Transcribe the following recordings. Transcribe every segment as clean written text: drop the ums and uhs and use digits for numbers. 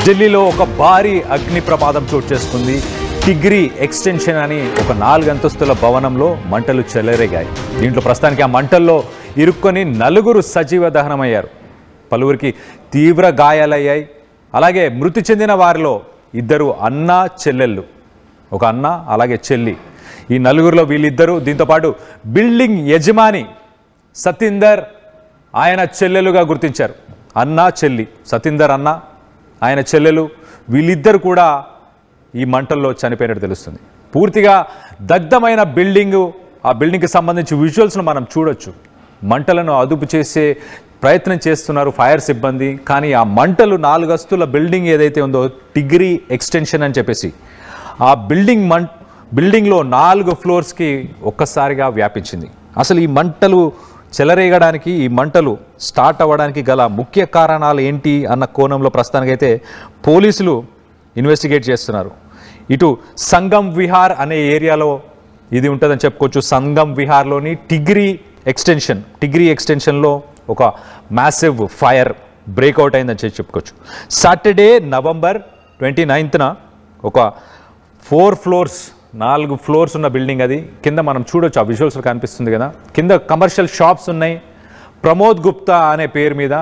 ఢిల్లీలో ఒక భారీ అగ్ని ప్రమాదం చోటు చేసుకుంది. టిగ్రీ ఎక్స్టెన్షన్ అని ఒక 4 అంతస్తుల భవనంలో మంటలు చెలరేగాయి. దీంట్లో ప్రస్తుతానికి ఆ మంటల్లో ఇరుక్కొని 4 సజీవ దహనమయ్యారు. పలువురికి తీవ్ర గాయాలయ్యాయి. అలాగే మృతి చెందిన వారిలో 2 అన్న చెల్లెళ్ళు, ఒక అన్న అలాగే చెల్లి. ఈ 4లో వీళ్ళిద్దరూ, దీంతోపాటు బిల్డింగ్ యజమాని సతీందర్ ఆయన చెల్లెలుగా గుర్తించారు. అన్న చెల్లి, సతీందర్ అన్న ఆయన చెల్లెలు, వీళ్ళిద్దరు కూడా ఈ మంటల్లో చనిపోయినట్టు తెలుస్తుంది. పూర్తిగా దగ్ధమైన బిల్డింగు, ఆ బిల్డింగ్కి సంబంధించి విజువల్స్ను మనం చూడొచ్చు. మంటలను అదుపు చేసే ప్రయత్నం చేస్తున్నారు ఫైర్ సిబ్బంది. కానీ ఆ మంటలు 4 అంతస్తుల బిల్డింగ్ ఏదైతే ఉందో టిగ్రీ ఎక్స్టెన్షన్ అని చెప్పేసి, ఆ బిల్డింగ్లో 4 ఫ్లోర్స్కి ఒక్కసారిగా వ్యాపించింది. అసలు ఈ మంటలు చెలరేగడానికి, ఈ మంటలు స్టార్ట్ అవ్వడానికి గల ముఖ్య కారణాలు ఏంటి అన్న కోణంలో ప్రస్తుతానికైతే పోలీసులు ఇన్వెస్టిగేట్ చేస్తున్నారు. ఇటు సంగం విహార్ అనే ఏరియాలో ఇది ఉంటుందని చెప్పుకోవచ్చు. సంగం విహార్లోని టిగ్రీ ఎక్స్టెన్షన్లో ఒక మ్యాసివ్ ఫైర్ బ్రేక్అవుట్ అయిందని చెప్పుకోవచ్చు. సాటర్డే నవంబర్ 29న ఒక 4 ఫ్లోర్స్ ఉన్న బిల్డింగ్ అది. కింద మనం చూడొచ్చు, ఆ విజువల్స్లో కనిపిస్తుంది కదా. కింద కమర్షియల్ షాప్స్ ఉన్నాయి. ప్రమోద్ గుప్తా అనే పేరు మీద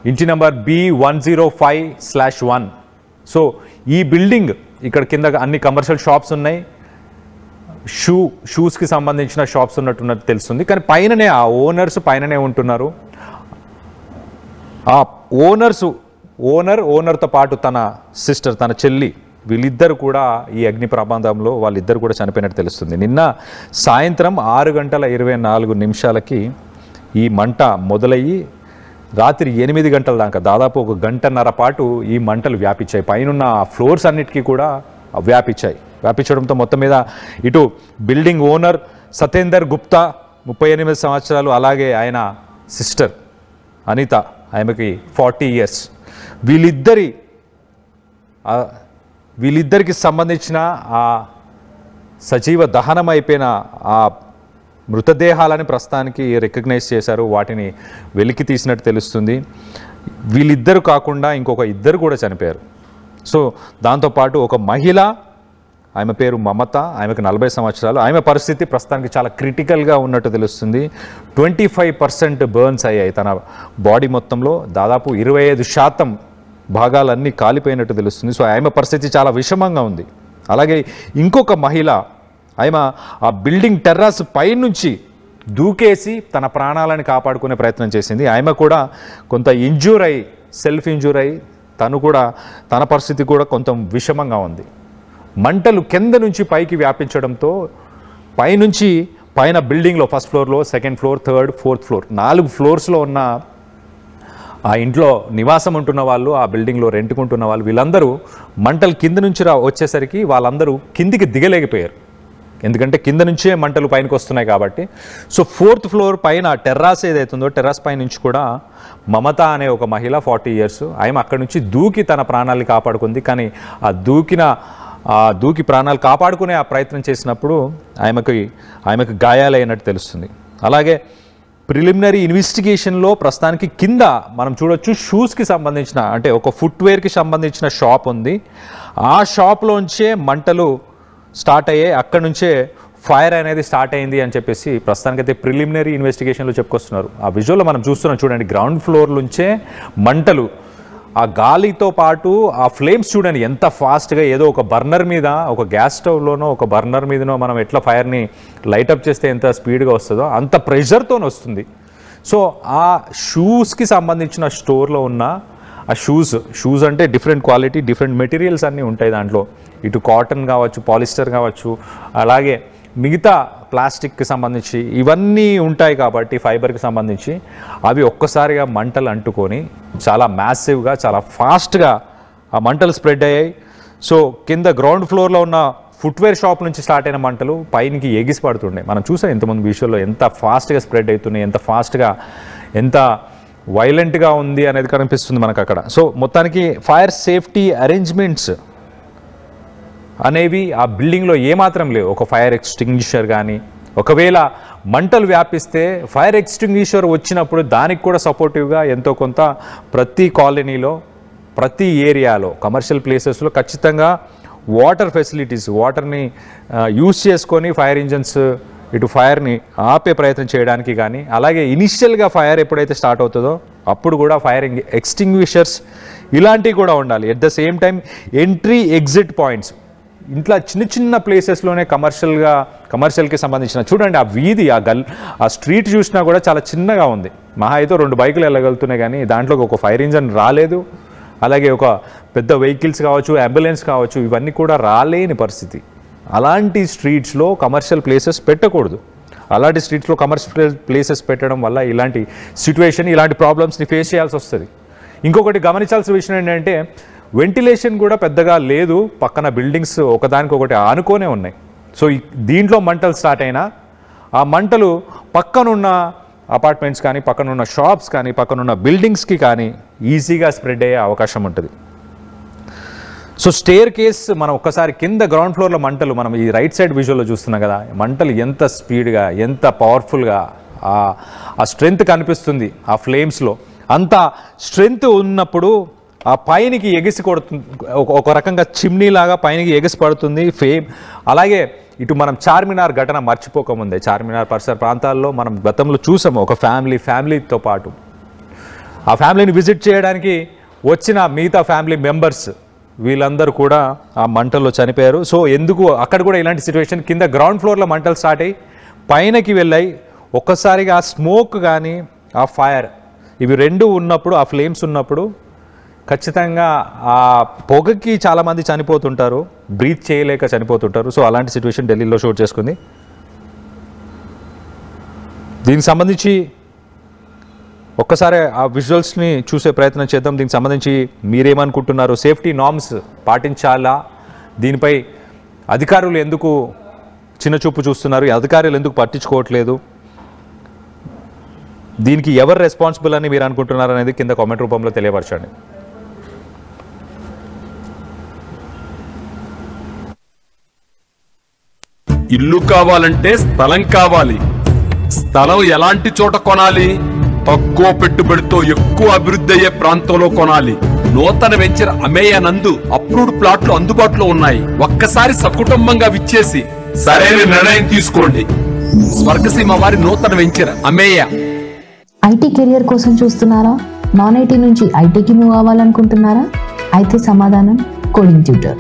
ఇంటి నెంబర్ B105/1. సో ఈ బిల్డింగ్ ఇక్కడ కింద అన్ని కమర్షియల్ షాప్స్ ఉన్నాయి. షూస్కి సంబంధించిన షాప్స్ ఉన్నట్టు తెలుస్తుంది. కానీ పైననే ఆ ఓనర్స్ పైననే ఉంటున్నారు. ఆ ఓనర్తో పాటు తన సిస్టర్, తన చెల్లి, వీళ్ళిద్దరు కూడా ఈ అగ్ని ప్రమాదంలో వాళ్ళిద్దరు కూడా చనిపోయినట్టు తెలుస్తుంది. నిన్న సాయంత్రం 6:24 ఈ మంట మొదలయ్యి రాత్రి 8 గంటల దాకా, దాదాపు 1 గంటన్నర పాటు ఈ మంటలు వ్యాపించాయి. పైనున్న ఫ్లోర్స్ అన్నిటికీ కూడా వ్యాపించడంతో మొత్తం మీద ఇటు బిల్డింగ్ ఓనర్ సతేందర్ గుప్తా 38 సంవత్సరాలు, అలాగే ఆయన సిస్టర్ అనిత, ఆమెకి 40 ఇయర్స్, వీళ్ళిద్దరికి సంబంధించిన ఆ సజీవ దహనం అయిపోయిన ఆ మృతదేహాలని ప్రస్తుతానికి రికగ్నైజ్ చేశారు. వాటిని వెలికి తీసినట్టు తెలుస్తుంది. వీళ్ళిద్దరు కాకుండా ఇంకొక 2 కూడా చనిపోయారు. సో దాంతోపాటు ఒక మహిళ, ఆమె పేరు మమత, ఆమెకు 40 సంవత్సరాలు. ఆమె పరిస్థితి ప్రస్తుతానికి చాలా క్రిటికల్గా ఉన్నట్టు తెలుస్తుంది. 25% బర్న్స్ అయ్యాయి తన బాడీ మొత్తంలో. దాదాపు 25% భాగాలన్నీ కాలిపోయినట్టు తెలుస్తుంది. సో ఆమె పరిస్థితి చాలా విషమంగా ఉంది. అలాగే ఇంకొక మహిళ, ఆమె ఆ బిల్డింగ్ టెర్రస్ పైనుంచి దూకేసి తన ప్రాణాలను కాపాడుకునే ప్రయత్నం చేసింది. ఆమె కూడా కొంత సెల్ఫ్ ఇంజూర్ అయ్యి తన పరిస్థితి కూడా కొంచెం విషమంగా ఉంది. మంటలు కింద నుంచి పైకి వ్యాపించడంతో పైన బిల్డింగ్లో 1st ఫ్లోర్లో, 2nd floor, 3rd, 4th floor, 4 ఫ్లోర్స్లో ఉన్న ఆ ఇంట్లో నివాసం ఉంటున్న వాళ్ళు, ఆ బిల్డింగ్లో రెంట్కుంటున్న వాళ్ళు, వీళ్ళందరూ మంటలు కింద నుంచి వచ్చేసరికి వాళ్ళందరూ కిందికి దిగలేకపోయారు. ఎందుకంటే కింద నుంచే మంటలు పైనకి వస్తున్నాయి కాబట్టి. సో 4th ఫ్లోర్ పైన టెర్రాస్ ఏదైతుందో, టెర్రాస్ పై నుంచి కూడా మమత అనే ఒక మహిళ 40 ఇయర్స్, ఆమె అక్కడి నుంచి దూకి తన ప్రాణాలను కాపాడుకుంది. కానీ ఆ దూకి ప్రాణాలు కాపాడుకునే ఆ ప్రయత్నం చేసినప్పుడు ఆమెకు గాయాలైనట్టు తెలుస్తుంది. అలాగే ప్రిలిమినరీ ఇన్వెస్టిగేషన్లో ప్రస్తుతానికి కింద మనం చూడొచ్చు, షూస్కి సంబంధించిన, అంటే ఒక ఫుట్వేర్కి సంబంధించిన షాప్ ఉంది. ఆ షాప్లోంచే మంటలు స్టార్ట్ అయ్యాయి. అక్కడి నుంచే ఫైర్ అనేది స్టార్ట్ అయింది అని చెప్పేసి ప్రస్తుతానికైతే ప్రిలిమినరీ ఇన్వెస్టిగేషన్లో చెప్పుకొస్తున్నారు. ఆ విజువల్లో మనం చూస్తున్నాం చూడండి, గ్రౌండ్ ఫ్లోర్ నుంచే మంటలు, ఆ గాలితో పాటు ఆ ఫ్లేమ్స్ చూడండి ఎంత ఫాస్ట్గా, ఏదో ఒక బర్నర్ మీద, ఒక గ్యాస్ స్టవ్లోనో ఒక బర్నర్ మీదనో మనం ఎట్లా ఫైర్ని లైటప్ చేస్తే ఎంత స్పీడ్గా వస్తుందో అంత ప్రెషర్తో వస్తుంది. సో ఆ షూస్కి సంబంధించిన స్టోర్లో ఉన్న ఆ షూస్ అంటే డిఫరెంట్ క్వాలిటీ, డిఫరెంట్ మెటీరియల్స్ అన్నీ ఉంటాయి దాంట్లో. ఇటు కాటన్ కావచ్చు, పాలిస్టర్ కావచ్చు, అలాగే మిగతా ప్లాస్టిక్కి సంబంధించి ఇవన్నీ ఉంటాయి కాబట్టి, ఫైబర్కి సంబంధించి అవి ఒక్కసారిగా మంటలు అంటుకొని చాలా మ్యాసివ్గా, చాలా ఫాస్ట్గా ఆ మంటలు స్ప్రెడ్ అయ్యాయి. సో కింద గ్రౌండ్ ఫ్లోర్లో ఉన్న ఫుట్వేర్ షాప్ నుంచి స్టార్ట్ అయిన మంటలు పైనకి ఎగిసి పడుతుండే. మనం చూసాం ఇంతకుముందు విషయంలో ఎంత ఫాస్ట్గా స్ప్రెడ్ అవుతున్నాయి, ఎంత ఫాస్ట్గా, ఎంత వైలెంట్గా ఉంది అనేది కనిపిస్తుంది మనకు అక్కడ. సో మొత్తానికి ఫైర్ సేఫ్టీ అరేంజ్మెంట్స్ అనేవి ఆ బిల్డింగ్లో ఏమాత్రం లేవు. ఒక ఫైర్ ఎక్స్టింగ్విషర్ కానీ, ఒకవేళ మంటలు వ్యాపిస్తే ఫైర్ ఎక్స్టింగ్విషర్ వచ్చినప్పుడు దానికి కూడా సపోర్టివ్గా ఎంతో కొంత ప్రతి కాలనీలో ప్రతి ఏరియాలో కమర్షియల్ ప్లేసెస్లో ఖచ్చితంగా వాటర్ ఫెసిలిటీస్, వాటర్ని యూజ్ చేసుకొని ఫైర్ ఇంజన్స్ ఇటు ఫైర్ని ఆపే ప్రయత్నం చేయడానికి కానీ, అలాగే ఇనిషియల్గా ఫైర్ ఎప్పుడైతే స్టార్ట్ అవుతుందో అప్పుడు కూడా ఫైర్ ఎక్స్టింగ్విషర్స్ ఇలాంటివి కూడా ఉండాలి. At the same time entry exit points, ఇంట్లో చిన్న చిన్న ప్లేసెస్లోనే కమర్షియల్కి సంబంధించిన చూడండి ఆ వీధి, ఆ స్ట్రీట్ చూసినా కూడా చాలా చిన్నగా ఉంది. మహా అయితే 2 బైకులు వెళ్ళగలుగుతున్నాయి కానీ దాంట్లోకి ఒక ఫైర్ ఇంజన్ రాలేదు. అలాగే ఒక పెద్ద వెహికల్స్ కావచ్చు, అంబులెన్స్ కావచ్చు, ఇవన్నీ కూడా రాలేని పరిస్థితి. అలాంటి స్ట్రీట్స్లో కమర్షియల్ ప్లేసెస్ పెట్టకూడదు. అలాంటి స్ట్రీట్స్లో కమర్షియల్ ప్లేసెస్ పెట్టడం వల్ల ఇలాంటి సిచ్యువేషన్, ఇలాంటి ప్రాబ్లమ్స్ని ఫేస్ చేయాల్సి వస్తుంది. ఇంకొకటి గమనించాల్సిన విషయం ఏంటంటే వెంటిలేషన్ కూడా పెద్దగా లేదు. పక్కన బిల్డింగ్స్ ఒకదానికొకటి ఆనుకోనే ఉన్నాయి. సో దీంట్లో మంటలు స్టార్ట్ అయినా ఆ మంటలు పక్కనున్న అపార్ట్మెంట్స్ కానీ, పక్కనున్న షాప్స్ కానీ, పక్కనున్న బిల్డింగ్స్కి కానీ ఈజీగా స్ప్రెడ్ అయ్యే అవకాశం ఉంటుంది. సో స్టేర్ కేస్ మనం ఒక్కసారి కింద గ్రౌండ్ ఫ్లోర్లో మంటలు మనం ఈ రైట్ సైడ్ విజువల్లో చూస్తున్నాం కదా, మంటలు ఎంత స్పీడ్గా, ఎంత పవర్ఫుల్గా ఆ స్ట్రెంగ్త్ కనిపిస్తుంది ఆ ఫ్లేమ్స్లో. అంత స్ట్రెంగ్త్ ఉన్నప్పుడు ఆ పైనకి ఎగిసి కొడుతుంది, ఒక రకంగా చిమ్నీలాగా పైనకి ఎగిసి పడుతుంది ఫేమ్. అలాగే ఇటు మనం చార్మినార్ ఘటన మర్చిపోకముందే, చార్మినార్ పరిసర ప్రాంతాల్లో మనం గతంలో చూసాము ఒక ఫ్యామిలీతో పాటు ఆ ఫ్యామిలీని విజిట్ చేయడానికి వచ్చిన మిగతా ఫ్యామిలీ మెంబర్స్ వీళ్ళందరూ కూడా ఆ మంటల్లో చనిపోయారు. సో ఎందుకు అక్కడ కూడా ఇలాంటి సిచ్యువేషన్, కింద గ్రౌండ్ ఫ్లోర్లో మంటలు స్టార్ట్ అయ్యి పైనకి వెళ్ళాయి. ఒక్కసారిగా ఆ స్మోక్ కానీ ఆ ఫైర్ ఇవి రెండు ఉన్నప్పుడు, ఆ ఫ్లేమ్స్ ఉన్నప్పుడు ఖచ్చితంగా ఆ పొగకి చాలామంది చనిపోతుంటారు, బ్రీత్ చేయలేక చనిపోతుంటారు. సో అలాంటి సిచ్యువేషన్ ఢిల్లీలో షూట్ చేసుకుంది. దీనికి సంబంధించి ఒక్కసారి ఆ విజువల్స్ని చూసే ప్రయత్నం చేద్దాం. దీనికి సంబంధించి మీరేమనుకుంటున్నారు? సేఫ్టీ నార్మ్స్ పాటించాలా? దీనిపై అధికారులు ఎందుకు చిన్నచూపు చూస్తున్నారు? అధికారులు ఎందుకు పట్టించుకోవట్లేదు? దీనికి ఎవరు రెస్పాన్సిబుల్ అని మీరు అనుకుంటున్నారు అనేది కింద కామెంట్ రూపంలో తెలియపరచండి. ఇల్లు కావాలంటే స్థలం కావాలి. స్థలం ఎలాంటి చోట కొనాలి? తక్కువ పెట్టుబడితో ఎక్కువ అభివృద్ధి అయ్యే ప్రాంతంలో కొనాలి. నూతన వెంచర్ అమేయ నందు అప్రూవ్డ్ ప్లాట్లు అందుబాటులో ఉన్నాయి. ఒక్కసారి సకుటుంబంగా విచ్చేసి సరైన నిర్ణయం తీసుకోండి. స్వర్గసీమ వారి నూతన వెంచర్ అమేయ. ఐటీ కెరియర్ కోసం చూస్తున్నారా? నాన్ ఐటీ నుంచి ఐటీకి మూవ్ అవ్వాలనుకుంటున్నారా? అయితే సమాధానం కోడింగ్ ట్యూటర్.